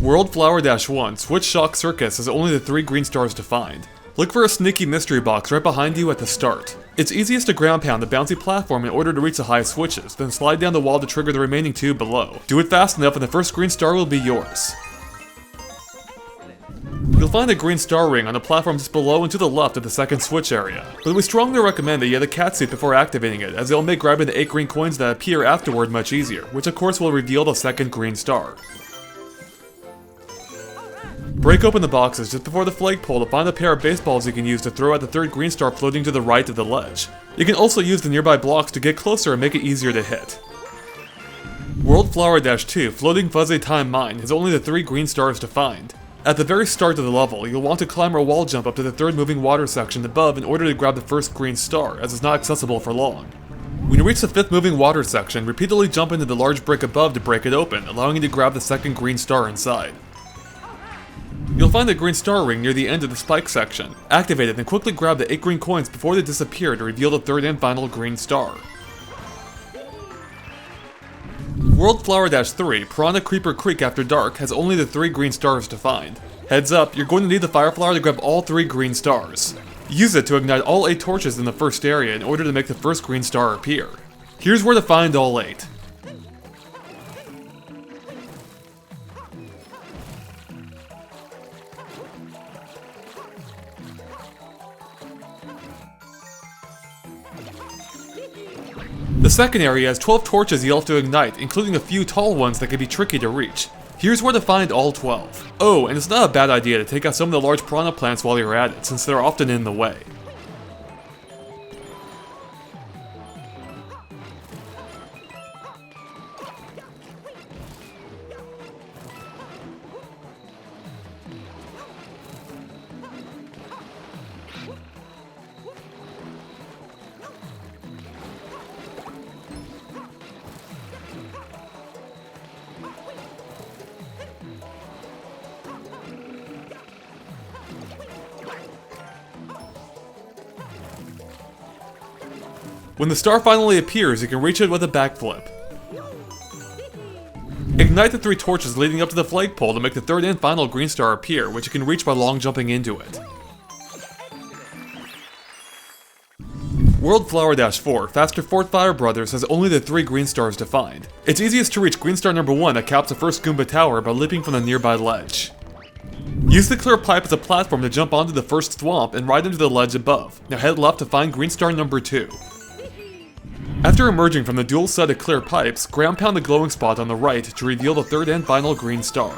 World Flower -1, Switch Shock Circus has only the 3 green stars to find. Look for a sneaky mystery box right behind you at the start. It's easiest to ground pound the bouncy platform in order to reach the highest switches, then slide down the wall to trigger the remaining 2 below. Do it fast enough and the first green star will be yours. You'll find a green star ring on a platform just below and to the left of the second switch area, but we strongly recommend that you get a cat suit before activating it, as it'll make grabbing the 8 green coins that appear afterward much easier, which of course will reveal the second green star. Break open the boxes just before the flagpole to find a pair of baseballs you can use to throw at the 3rd green star floating to the right of the ledge. You can also use the nearby blocks to get closer and make it easier to hit. World Flower -2, Floating Fuzzy Time Mine, has only the 3 green stars to find. At the very start of the level, you'll want to climb or wall jump up to the 3rd moving water section above in order to grab the first green star, as it's not accessible for long. When you reach the 5th moving water section, repeatedly jump into the large brick above to break it open, allowing you to grab the 2nd green star inside. You'll find the green star ring near the end of the spike section. Activate it and quickly grab the 8 green coins before they disappear to reveal the 3rd and final green star. World Flower -3, Piranha Creeper Creek After Dark, has only the 3 green stars to find. Heads up, you're going to need the fire flower to grab all 3 green stars. Use it to ignite all 8 torches in the first area in order to make the first green star appear. Here's where to find all 8. The second area has 12 torches you'll have to ignite, including a few tall ones that can be tricky to reach. Here's where to find all 12. Oh, and it's not a bad idea to take out some of the large piranha plants while you're at it, since they're often in the way. When the star finally appears, you can reach it with a backflip. Ignite the 3 torches leading up to the flagpole to make the 3rd and final green star appear, which you can reach by long jumping into it. World Flower -4, Faster Fort Fire Brothers, has only the 3 green stars to find. It's easiest to reach green star number 1 that caps the first Goomba Tower by leaping from the nearby ledge. Use the clear pipe as a platform to jump onto the first swamp and right into the ledge above. Now head left to find green star number 2. After emerging from the dual set of clear pipes, ground pound the glowing spot on the right to reveal the 3rd and final green star.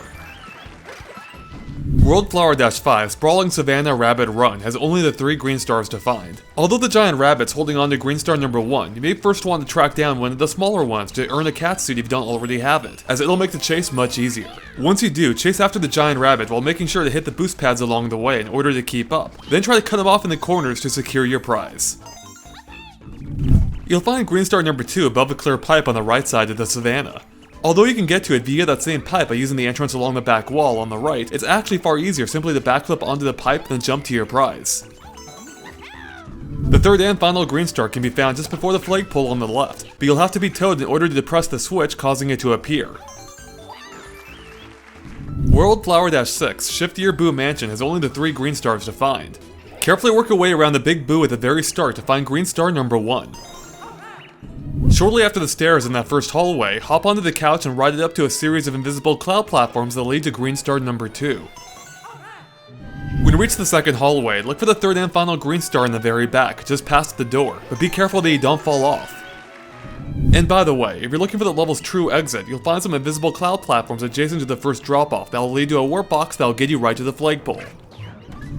World Flower -5, Sprawling Savannah Rabbit Run, has only the 3 green stars to find. Although the giant rabbit's holding on to green star number 1, you may first want to track down one of the smaller ones to earn a cat suit if you don't already have it, as it'll make the chase much easier. Once you do, chase after the giant rabbit while making sure to hit the boost pads along the way in order to keep up. Then try to cut him off in the corners to secure your prize. You'll find green star number 2 above the clear pipe on the right side of the savannah. Although you can get to it via that same pipe by using the entrance along the back wall on the right, it's actually far easier simply to backflip onto the pipe than jump to your prize. The 3rd and final green star can be found just before the flagpole on the left, but you'll have to be towed in order to depress the switch, causing it to appear. World Flower -6, Shiftier Boo Mansion, has only the 3 green stars to find. Carefully work your way around the big boo at the very start to find green star number 1. Shortly after the stairs in that first hallway, hop onto the couch and ride it up to a series of invisible cloud platforms that lead to green star number 2. When you reach the second hallway, look for the 3rd and final green star in the very back, just past the door, but be careful that you don't fall off. And by the way, if you're looking for the level's true exit, you'll find some invisible cloud platforms adjacent to the first drop-off that will lead to a warp box that will get you right to the flagpole.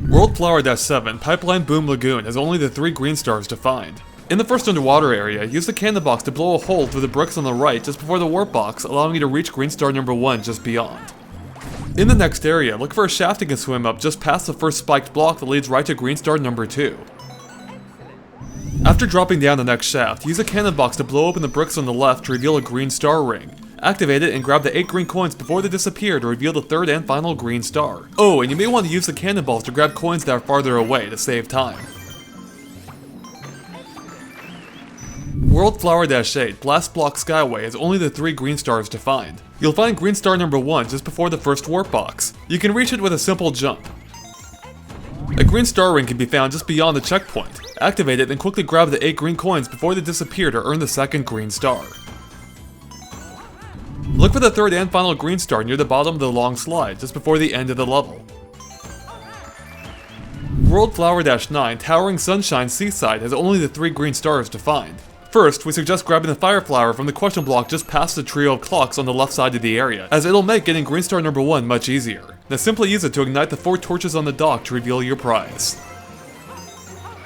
World Flower -7, Pipeline Boom Lagoon, has only the 3 green stars to find. In the first underwater area, use the cannon box to blow a hole through the bricks on the right just before the warp box, allowing you to reach green star number 1 just beyond. In the next area, look for a shaft you can swim up just past the first spiked block that leads right to green star number 2. After dropping down the next shaft, use a cannon box to blow open the bricks on the left to reveal a green star ring. Activate it and grab the 8 green coins before they disappear to reveal the 3rd and final green star. Oh, and you may want to use the cannonballs to grab coins that are farther away to save time. World Flower -8, Blast Block Skyway has only the 3 green stars to find. You'll find green star number 1 just before the first warp box. You can reach it with a simple jump. A green star ring can be found just beyond the checkpoint. Activate it and quickly grab the 8 green coins before they disappear to earn the second green star. Look for the third and final green star near the bottom of the long slide, just before the end of the level. World Flower -9, Towering Sunshine Seaside has only the 3 green stars to find. First, we suggest grabbing the fire flower from the question block just past the trio of clocks on the left side of the area, as it'll make getting green star number 1 much easier. Now simply use it to ignite the 4 torches on the dock to reveal your prize.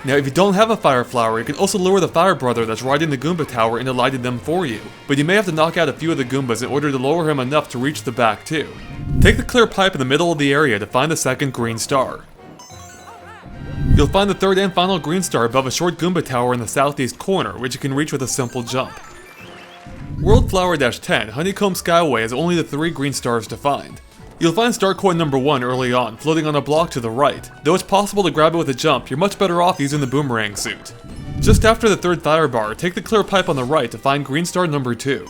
Now if you don't have a fire flower, you can also lure the fire brother that's riding the Goomba tower into lighting them for you, but you may have to knock out a few of the Goombas in order to lower him enough to reach the back too. Take the clear pipe in the middle of the area to find the second green star. You'll find the third and final green star above a short Goomba tower in the southeast corner, which you can reach with a simple jump. World Flower -10, Honeycomb Skyway has only the 3 green stars to find. You'll find star coin number 1 early on, floating on a block to the right. Though it's possible to grab it with a jump, you're much better off using the boomerang suit. Just after the third fire bar, take the clear pipe on the right to find green star number 2.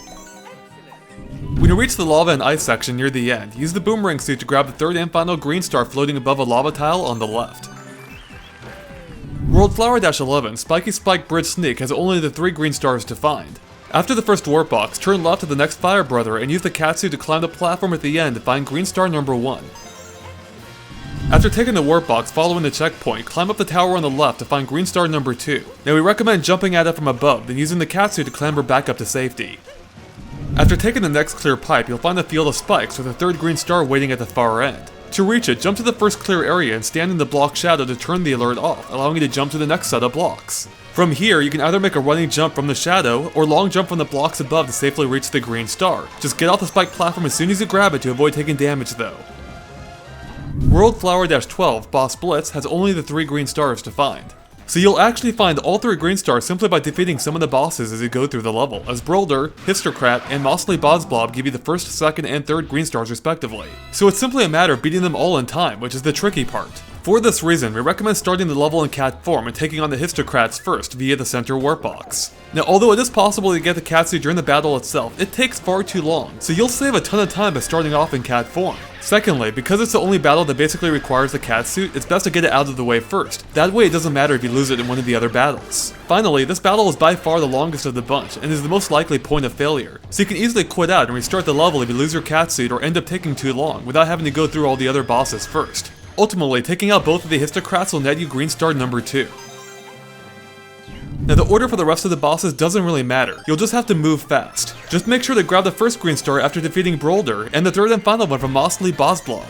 When you reach the lava and ice section near the end, use the boomerang suit to grab the third and final green star floating above a lava tile on the left. World Flower -11, Spiky Spike Bridge Sneak has only the 3 green stars to find. After the first warp box, turn left to the next fire brother and use the catsuit to climb the platform at the end to find green star number 1. After taking the warp box following the checkpoint, climb up the tower on the left to find green star number 2. Now we recommend jumping at it from above, then using the catsuit to clamber back up to safety. After taking the next clear pipe, you'll find a field of spikes with a third green star waiting at the far end. To reach it, jump to the first clear area and stand in the block shadow to turn the alert off, allowing you to jump to the next set of blocks. From here, you can either make a running jump from the shadow, or long jump from the blocks above to safely reach the green star. Just get off the spike platform as soon as you grab it to avoid taking damage though. World Flower -12, Boss Blitz has only the 3 green stars to find. So you'll actually find all 3 green stars simply by defeating some of the bosses as you go through the level, as Brolder, Histocrat, and Mossly Bosblob give you the first, second, and third green stars respectively. So it's simply a matter of beating them all in time, which is the tricky part. For this reason, we recommend starting the level in cat form and taking on the Histocrats first via the center warp box. Now although it is possible to get the catsuit during the battle itself, it takes far too long, so you'll save a ton of time by starting off in cat form. Secondly, because it's the only battle that basically requires the catsuit, it's best to get it out of the way first. That way it doesn't matter if you lose it in one of the other battles. Finally, this battle is by far the longest of the bunch, and is the most likely point of failure, so you can easily quit out and restart the level if you lose your catsuit or end up taking too long, without having to go through all the other bosses first. Ultimately, taking out both of the Histocrats will net you green star number 2. Now the order for the rest of the bosses doesn't really matter, you'll just have to move fast. Just make sure to grab the first green star after defeating Brolder, and the third and final one from Mossly Bosblob.